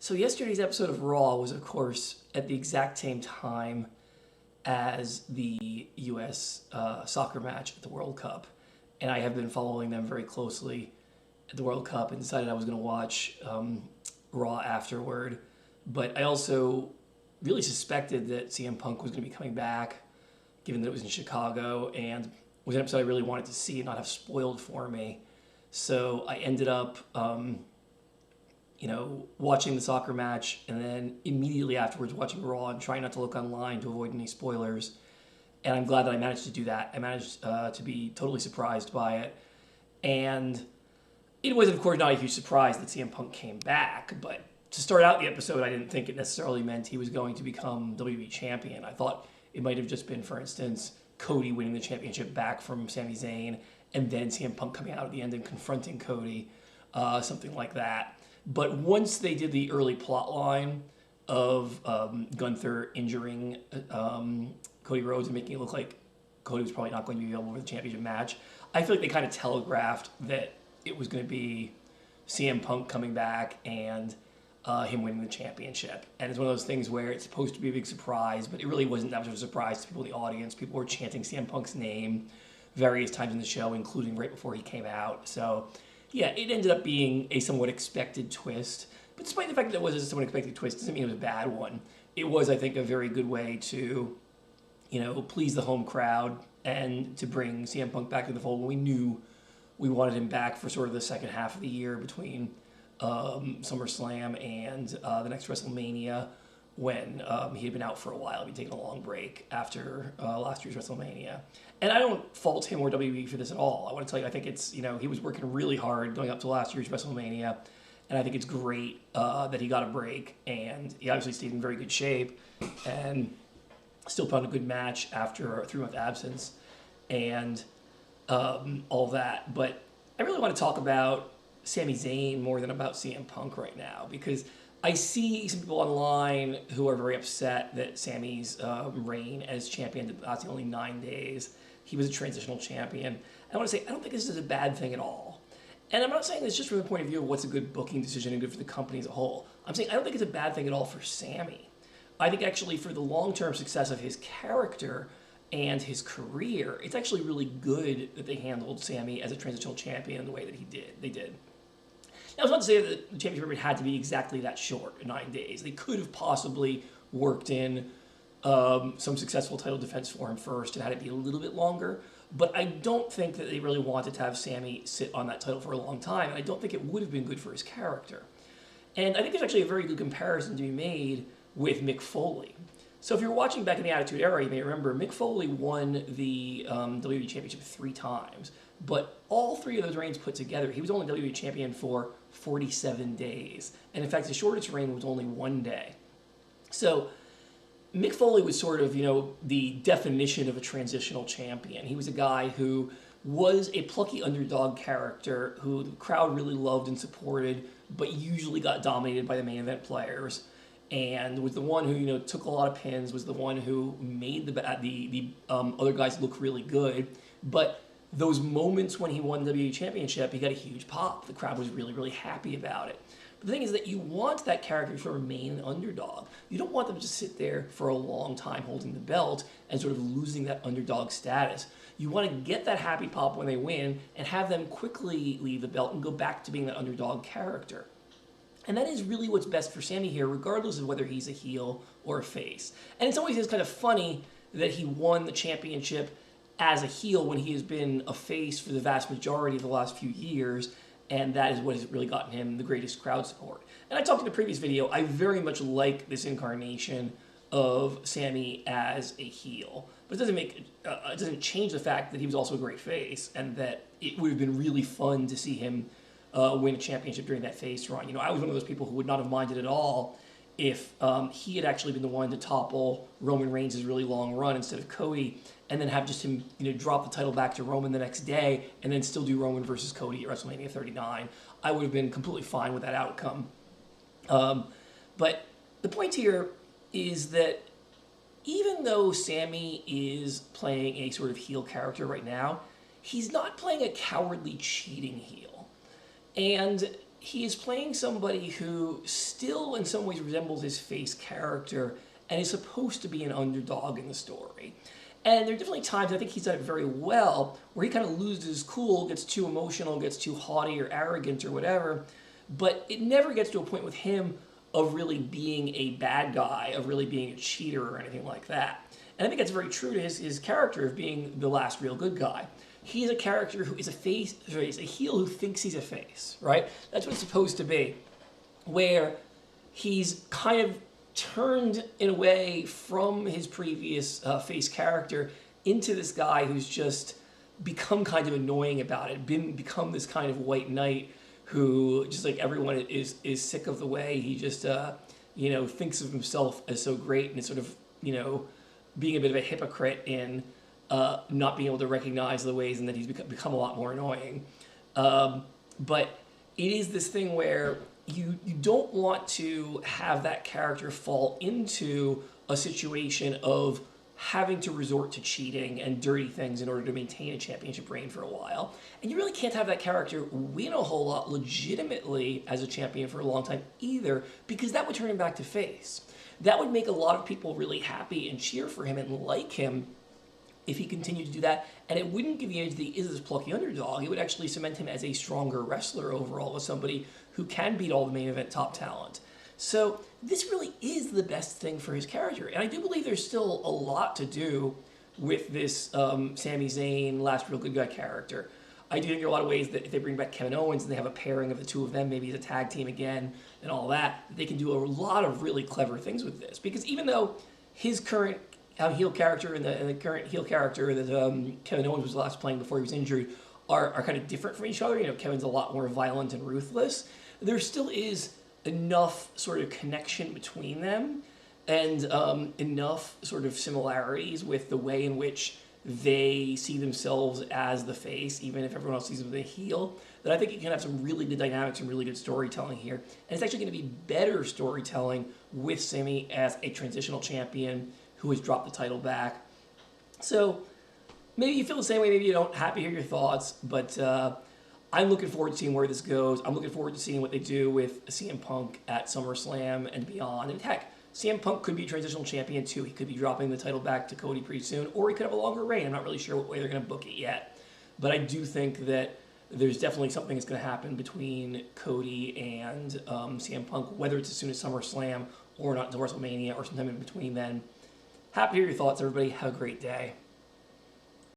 So yesterday's episode of Raw was, of course, at the exact same time as the U.S. Soccer match at the World Cup. And I have been following them very closely at the World Cup and decided I was going to watch Raw afterward. But I also really suspected that CM Punk was going to be coming back, given that it was in Chicago, and it was an episode I really wanted to see and not have spoiled for me. So I ended up watching the soccer match, and then immediately afterwards watching Raw and trying not to look online to avoid any spoilers. And I'm glad that I managed to do that. I managed to be totally surprised by it. And it was, of course, not a huge surprise that CM Punk came back, but to start out the episode, I didn't think it necessarily meant he was going to become WWE Champion. I thought it might have just been, for instance, Cody winning the championship back from Sami Zayn, and then CM Punk coming out at the end and confronting Cody, something like that. But once they did the early plot line of Gunther injuring Cody Rhodes and making it look like Cody was probably not going to be available for the championship match, I feel like they kind of telegraphed that it was going to be CM Punk coming back and him winning the championship. And it's one of those things where it's supposed to be a big surprise, but it really wasn't that much of a surprise to people in the audience. People were chanting CM Punk's name various times in the show, including right before he came out. So yeah, it ended up being a somewhat expected twist. But despite the fact that it was a somewhat expected twist, doesn't mean it was a bad one. It was, I think, a very good way to, please the home crowd and to bring CM Punk back to the fold when we knew we wanted him back for sort of the second half of the year between SummerSlam and the next WrestleMania, when he had been out for a while. He'd taken a long break after last year's WrestleMania. And I don't fault him or WWE for this at all. I want to tell you, I think it's, he was working really hard going up to last year's WrestleMania, and I think it's great that he got a break, and he obviously stayed in very good shape, and still put on a good match after a 3-month absence, and all that. But I really want to talk about Sami Zayn more than about CM Punk right now, because I see some people online who are very upset that Sami's reign as champion lasted only 9 days. He was a transitional champion. I want to say, I don't think this is a bad thing at all. And I'm not saying this just from the point of view of what's a good booking decision and good for the company as a whole. I'm saying I don't think it's a bad thing at all for Sami. I think actually for the long-term success of his character and his career, it's actually really good that they handled Sami as a transitional champion the way that they did. Now, I was not to say that the championship period had to be exactly that short, 9 days. They could have possibly worked in some successful title defense for him first and had it be a little bit longer. But I don't think that they really wanted to have Sami sit on that title for a long time, and I don't think it would have been good for his character. And I think there's actually a very good comparison to be made with Mick Foley. So if you're watching back in the Attitude Era, you may remember Mick Foley won the WWE Championship 3 times. But all 3 of those reigns put together, he was only WWE Champion for 47 days. And in fact, his shortest reign was only 1 day. So Mick Foley was sort of, the definition of a transitional champion. He was a guy who was a plucky underdog character who the crowd really loved and supported, but usually got dominated by the main event players. And was the one who, took a lot of pins, was the one who made the other guys look really good. But those moments when he won the WWE Championship, he got a huge pop. The crowd was really, really happy about it. But the thing is that you want that character to remain an underdog. You don't want them to sit there for a long time holding the belt and sort of losing that underdog status. You want to get that happy pop when they win and have them quickly leave the belt and go back to being that underdog character. And that is really what's best for Sami here, regardless of whether he's a heel or a face. And it's always just kind of funny that he won the championship as a heel when he has been a face for the vast majority of the last few years, and that is what has really gotten him the greatest crowd support. And I talked in the previous video, I very much like this incarnation of Sami as a heel. But it doesn't change the fact that he was also a great face, and that it would have been really fun to see him win a championship during that face run. I was one of those people who would not have minded at all if he had actually been the one to topple Roman Reigns' really long run instead of Cody, and then have just him, drop the title back to Roman the next day, and then still do Roman versus Cody at WrestleMania 39. I would have been completely fine with that outcome. But the point here is that even though Sami is playing a sort of heel character right now, he's not playing a cowardly, cheating heel. And he is playing somebody who still in some ways resembles his face character and is supposed to be an underdog in the story. And there are definitely times, I think he's done it very well, where he kind of loses his cool, gets too emotional, gets too haughty or arrogant or whatever, but it never gets to a point with him of really being a bad guy, of really being a cheater or anything like that. And I think that's very true to his character of being the last real good guy. He's a character who is a face, sorry, he's a heel who thinks he's a face, right? That's what it's supposed to be, where he's kind of turned in a way from his previous face character into this guy who's just become kind of annoying about it, become this kind of white knight who just like everyone is sick of the way he just thinks of himself as so great and is sort of being a bit of a hypocrite in not being able to recognize the ways and that he's become a lot more annoying. But it is this thing where you don't want to have that character fall into a situation of having to resort to cheating and dirty things in order to maintain a championship reign for a while. And you really can't have that character win a whole lot legitimately as a champion for a long time either, because that would turn him back to face. That would make a lot of people really happy and cheer for him and like him if he continued to do that, and it wouldn't give the image that he is this plucky underdog. It would actually cement him as a stronger wrestler overall, as somebody who can beat all the main event top talent. So this really is the best thing for his character, and I do believe there's still a lot to do with this Sami Zayn, last real good guy character. I do think there are a lot of ways that if they bring back Kevin Owens and they have a pairing of the two of them, maybe as a tag team again and all that, they can do a lot of really clever things with this. Because even though his current heel character and the current heel character that Kevin Owens was last playing before he was injured are kind of different from each other. Kevin's a lot more violent and ruthless. There still is enough sort of connection between them and enough sort of similarities with the way in which they see themselves as the face, even if everyone else sees them as the heel, that I think you can have some really good dynamics and really good storytelling here. And it's actually going to be better storytelling with Sami as a transitional champion who has dropped the title back. So maybe you feel the same way, maybe you don't. Happy to hear your thoughts, but I'm looking forward to seeing where this goes. I'm looking forward to seeing what they do with CM Punk at SummerSlam and beyond. And heck, CM Punk could be transitional champion too. He could be dropping the title back to Cody pretty soon, or he could have a longer reign. I'm not really sure what way they're going to book it yet. But I do think that there's definitely something that's going to happen between Cody and CM Punk, whether it's as soon as SummerSlam or not until WrestleMania or sometime in between then. Happy to hear your thoughts, everybody. Have a great day.